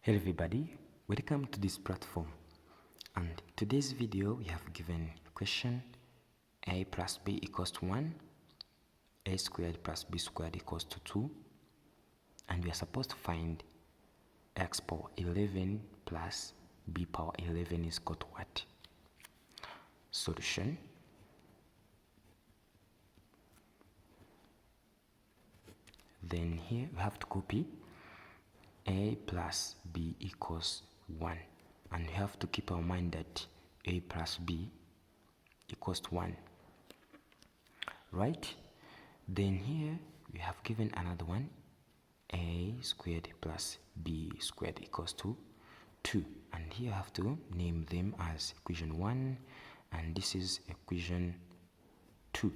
Hello everybody, welcome to this platform, and today's video we have given question a plus b equals to 1, a squared plus b squared equals to 2, and we are supposed to find x power 11 plus b power 11 is equal to what? Solution. Then here we have to copy a plus b equals 1, and we have to keep our mind that a plus b equals to 1, right? Then here we have given another one, a squared plus b squared equals to 2, and here I have to name them as equation 1 and this is equation 2.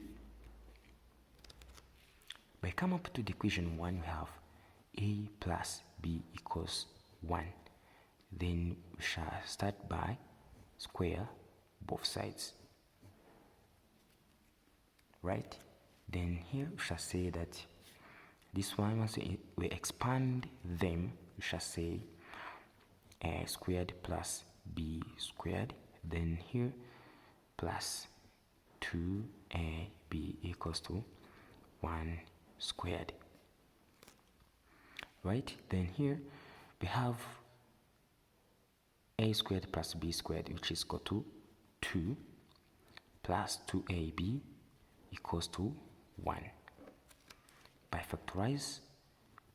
By come up to the equation 1, we have a plus b equals 1. Then we shall start by square both sides, right? Then here we shall say that this one, once we expand them, we shall say a squared plus b squared, then here plus 2ab equals to 1 squared. Right, then here we have a squared plus b squared, which is equal to 2 plus 2ab equals to 1. By factorize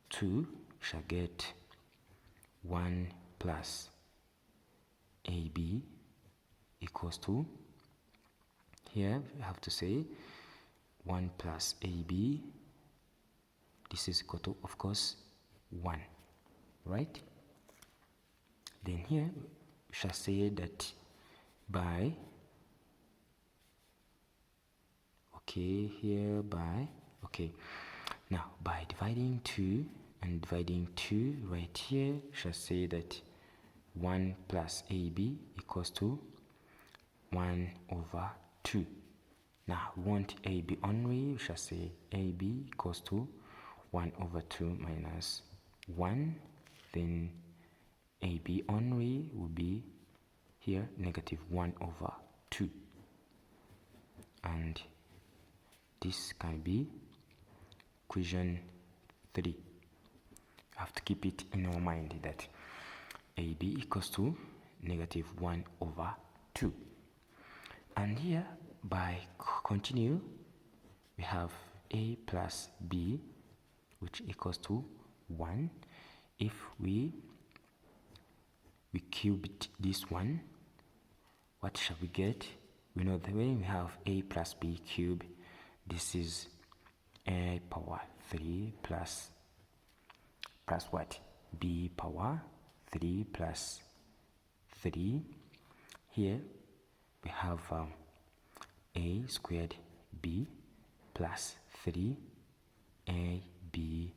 2, we shall get 1 plus ab equals to, here we have to say 1 plus ab, this is equal to, of course, 1, right? Then here we shall say that by, now by dividing 2 and dividing 2 right here, we shall say that 1 plus ab equals to 1 over 2. Now we want ab only, we shall say ab equals to 1 over 2 minus 1, then ab only will be here negative 1 over 2, and this can be equation 3. You have to keep it in our mind that ab equals to negative 1 over 2. And here by continue we have a plus b, which equals to 1. If we cubed this one, what shall we get? We know that when we have a plus b cubed, this is a power 3 plus what? B power 3 plus 3. Here we have a squared b plus 3 a b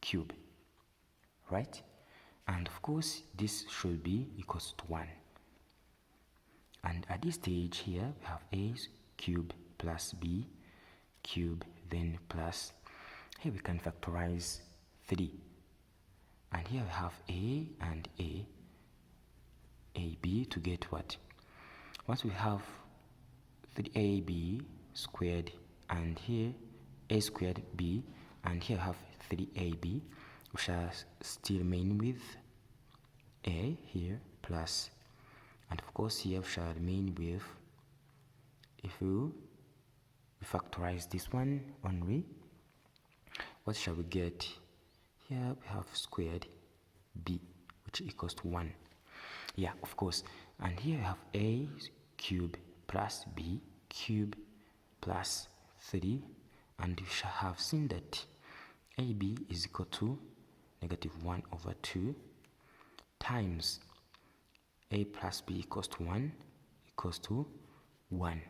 cube, right? And of course this should be equals to 1, and at this stage here we have a cube plus b cube, then plus, here we can factorize 3, and here we have a and ab to get what? Once we have 3ab squared and here a squared b, and here we have 3ab, we shall still remain with a here plus, and of course here we shall remain with, if we factorize this one only, what shall we get? Here we have squared b, which equals to 1. Yeah, of course. And here we have a cube plus b cube plus 3, and we shall have seen that ab is equal to negative 1 over 2 times a plus b equals to 1 equals to 1.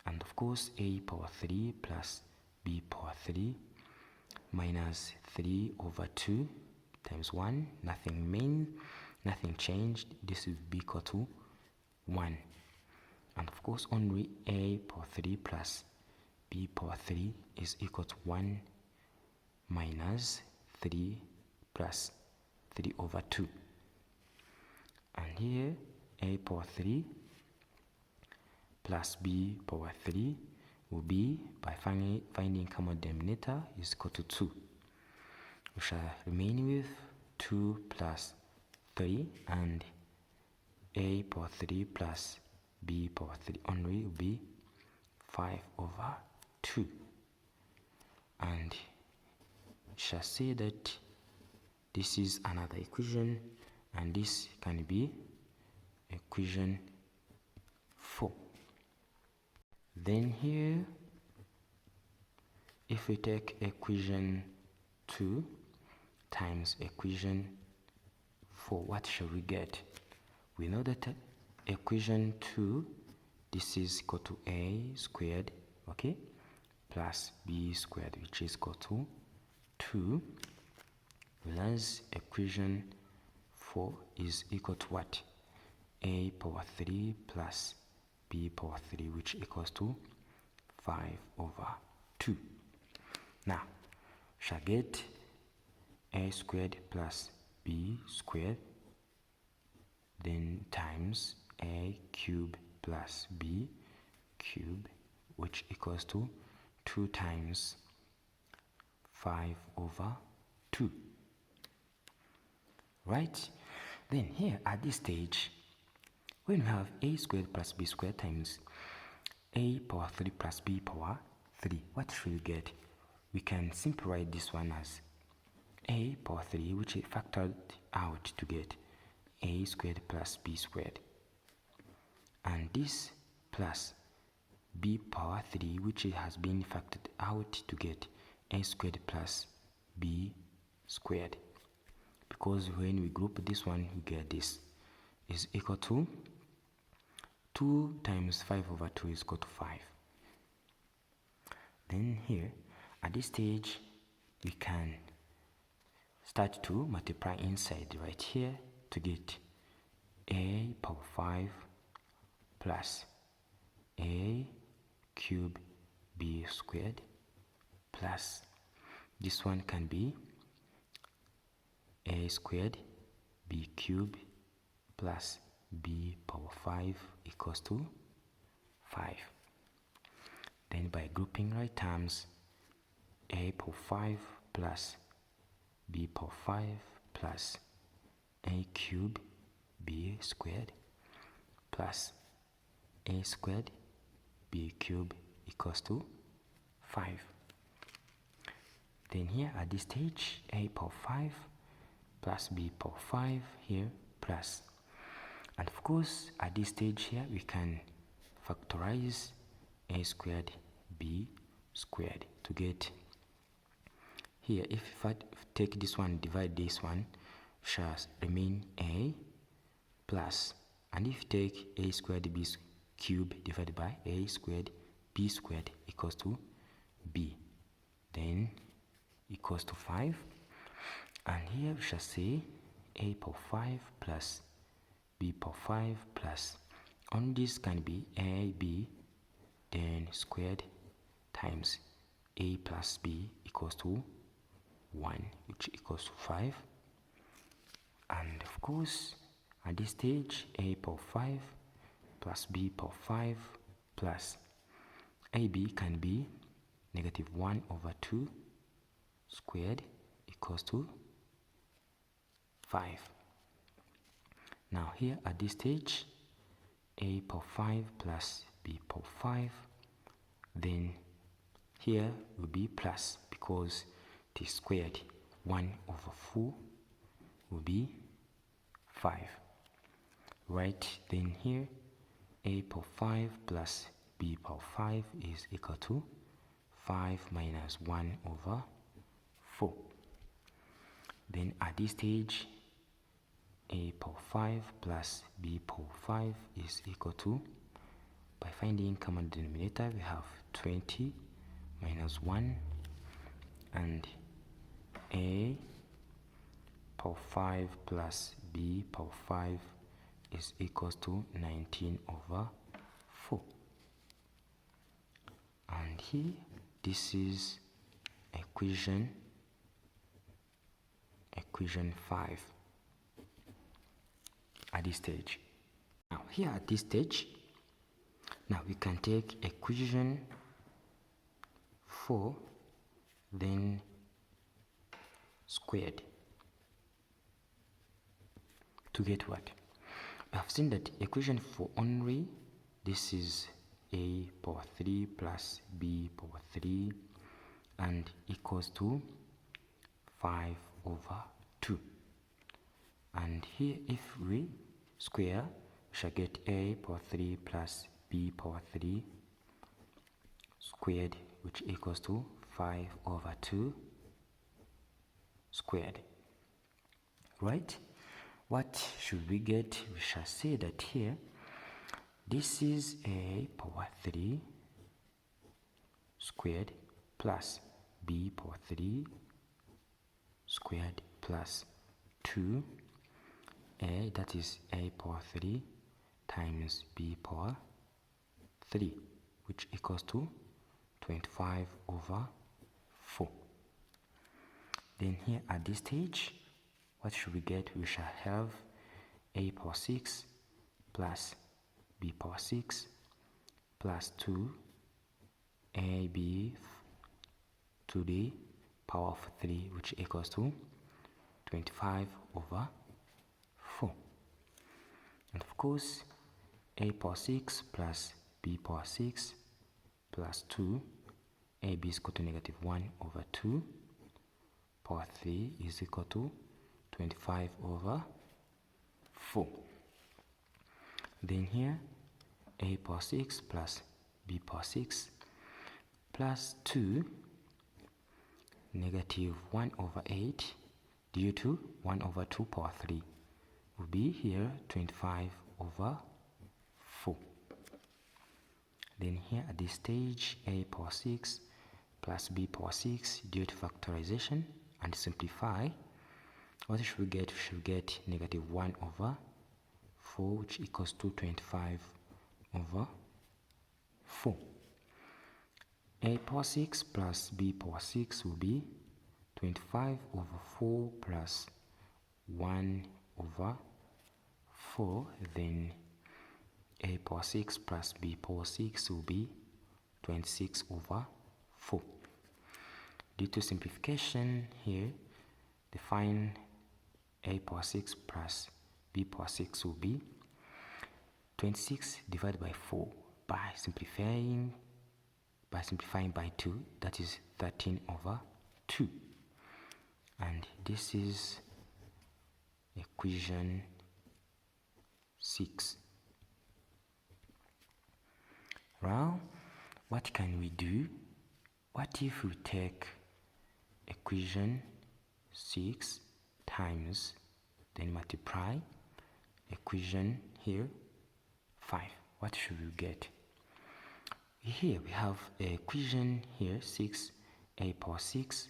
And of course a power 3 plus b power 3 minus 3 over 2 times 1, nothing remained, nothing changed, this will be equal to 1. And of course only a power 3 plus b power 3 is equal to 1 minus 3 plus 3 over 2. And here a power 3 plus b power 3 will be, by finding common denominator, is equal to 2. We shall remain with 2 plus 3, and a power 3 plus b power 3 only will be 5 over 2. And we shall say that this is another equation, and this can be equation 4. Then here, if we take equation 2 times equation 4, what shall we get? We know that equation 2, this is equal to a squared, okay, plus b squared, which is equal to 2, whereas equation 4 is equal to what? A power 3 plus b power 3, which equals to 5 over 2. Now, shall get a squared plus b squared, then times a cube plus b cube, which equals to 2 times 5 over 2. Right? Then here at this stage, when we have a squared plus b squared times a power 3 plus b power 3, what should we get? We can simplify this one as a power 3, which is factored out to get a squared plus b squared, and this plus b power 3, which has been factored out to get a squared plus b squared, because when we group this one, we get this is equal to 2 times 5 over 2 is equal to 5. Then here at this stage, we can start to multiply inside right here to get a power 5 plus a cube b squared, plus this one can be a squared b cube plus b power 5 equals to 5. Then by grouping right terms, a power 5 plus b power 5 plus a cube b squared plus a squared b cube equals to 5. Then here at this stage, a power 5 plus b power 5 here plus, and of course at this stage here we can factorize a squared b squared to get here. If I take this one, divide this one, shall remain a plus, and if you take a squared b cube divided by a squared b squared equals to b, then equals to 5. And here we shall say a power 5 plus b power 5 plus, on this can be a b then squared times a plus b equals to 1, which equals to 5. And of course at this stage, a power 5 plus b power 5 plus ab can be negative 1 over 2 squared equals to 5. Now here at this stage, a power 5 plus b power 5, then here will be plus because it is squared. 1 over 4 will be 5. Right, then here a power 5 plus b power 5 is equal to 5 minus 1 over 4. Then at this stage, a power 5 plus b power 5 is equal to, by finding common denominator, we have 20 minus 1, and a power 5 plus b power 5 is equals to 19 over 4. And here, this is equation 5. this stage. Now here at this stage, now we can take equation 4 then squared to get what? We have seen that equation 4 only, this is a power 3 plus b power 3 and equals to 5 over 2. And here if we square, we shall get a power 3 plus b power 3 squared, which equals to 5 over 2 squared. Right? What should we get? We shall say that here, this is a power 3 squared plus b power 3 squared plus 2, that is a power 3 times b power 3, which equals to 25 over 4. Then here at this stage, what should we get? We shall have a power 6 plus b power 6 plus 2 ab to the power of 3, which equals to 25 over 4. And of course, a power 6 plus b power 6 plus 2, ab is equal to negative 1 over 2, power 3 is equal to 25 over 4. Then here, a power 6 plus b power 6 plus 2, negative 1 over 8 due to 1 over 2 power 3 will be here 25 over 4. Then here at this stage, a power 6 plus b power 6 due to factorization and simplify. What should we get? We should get negative 1 over 4, which equals to 25 over 4. A power 6 plus b power 6 will be 25 over 4 plus 1 over 4. Then a power 6 plus b power 6 will be 26 over 4. Due to simplification here, define a power 6 plus b power 6 will be 26 divided by 4 by simplifying by 2, that is 13 over 2. And this is equation 6. Now, what can we do? What if we take equation 6 times, then multiply equation here 5? What should we get? Here we have an equation here 6 a power 6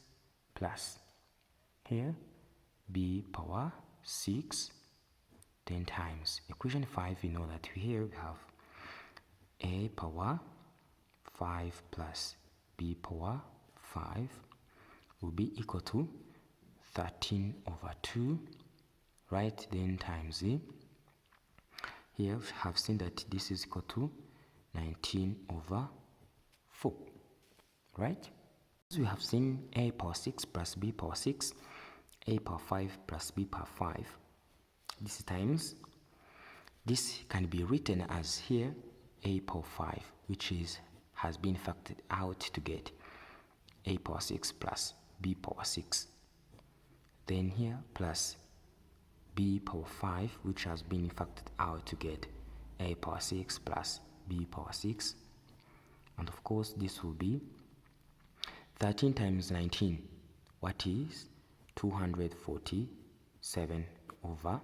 plus here b power 6, then times equation 5. We know that here we have a power 5 plus b power 5 will be equal to 13 over 2, right? Then times here we have seen that this is equal to 19 over 4, right? As we have seen, a power 6 plus b power 6, a power 5 plus b power 5. This times, this can be written as here a power 5, which has been factored out to get a power 6 plus b power 6. Then here plus b power 5, which has been factored out to get a power 6 plus b power 6. And of course, this will be 13 times 19. What is 247 over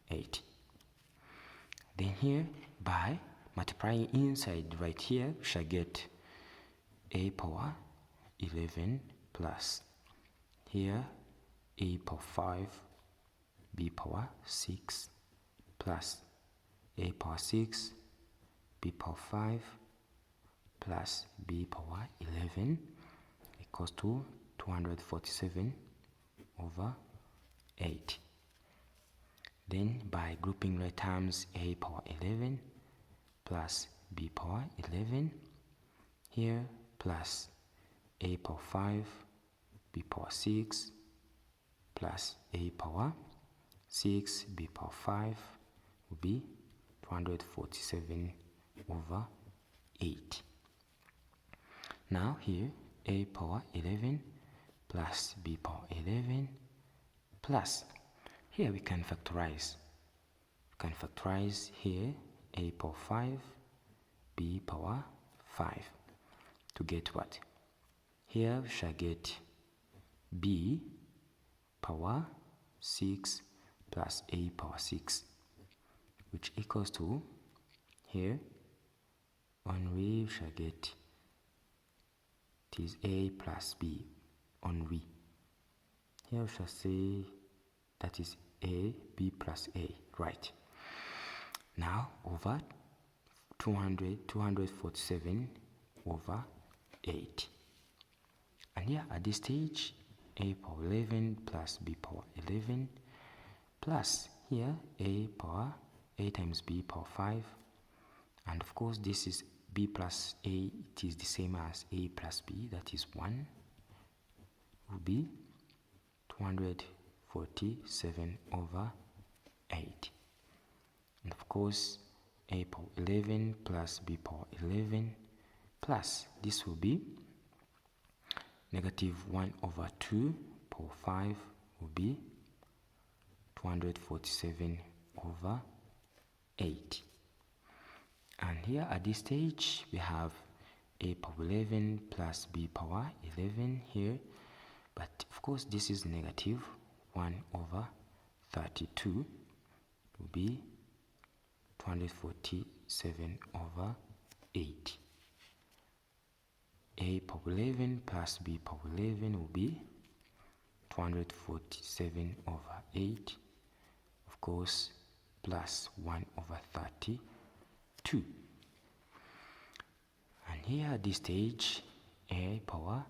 8. Then here, by multiplying inside right here, we shall get a power 11 plus here a power 5 b power 6 plus a power 6 b power 5 plus b power 11 equals to 247 over 8. Then by grouping right terms, a power 11 plus b power 11 here plus a power 5 b power 6 plus a power 6 b power 5 will be 247 over 8. Now here a power 11 plus b power 11 plus, here we can factorize. We can factorize here a power 5 b power 5 to get what? Here we shall get b power 6 plus a power 6, which equals to, here on we shall get, it is a plus b on we. Here we shall say that is a, b plus a, right? Now over 247 over 8. And here at this stage, a power 11 plus b power 11 plus here a power a times b power 5, and of course this is b plus a, it is the same as a plus b, that is 1, will be 247 over 8. And of course a power 11 plus b power 11 plus this will be negative 1 over 2 power 5 will be 247 over 8. And here at this stage we have a power 11 plus b power 11 here, but of course this is negative 1 over 32 will be 247 over 8. A power 11 plus b power 11 will be 247 over 8, of course, plus 1 over 32. And here at this stage, a power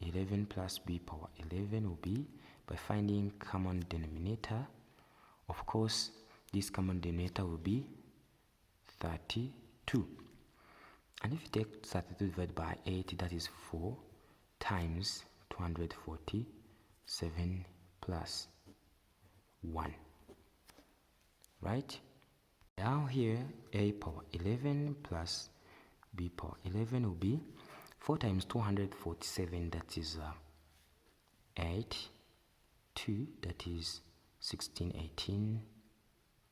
11 plus b power 11 will be, by finding common denominator, of course, this common denominator will be 32. And if you take 32 divided by 8, that is 4 times 247 plus 1. Right? Now here, a power 11 plus b power 11 will be 4 times 247, that is 8, 2, that is 16, 18,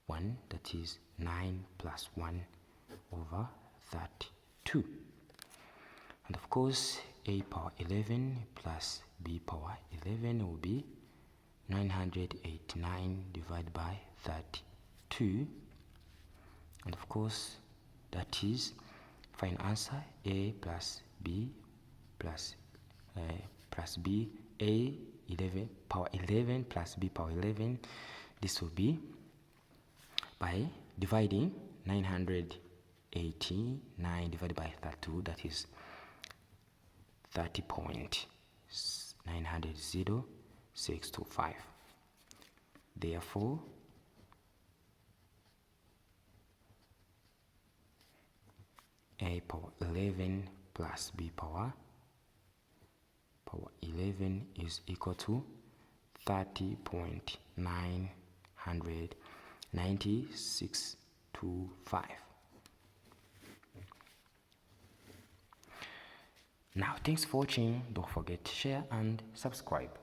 1, that is 9 plus 1 over 32. And of course, a power 11 plus b power 11 will be 989 divided by 32. And of course, that is final answer, a plus b plus b, a 11 power 11 plus b power 11. This will be by dividing 989 divided by 32, that is 30.900,625. Therefore, a power 11 plus b power 11 is equal to 30.900,625. Now, thanks for watching. Don't forget to share and subscribe.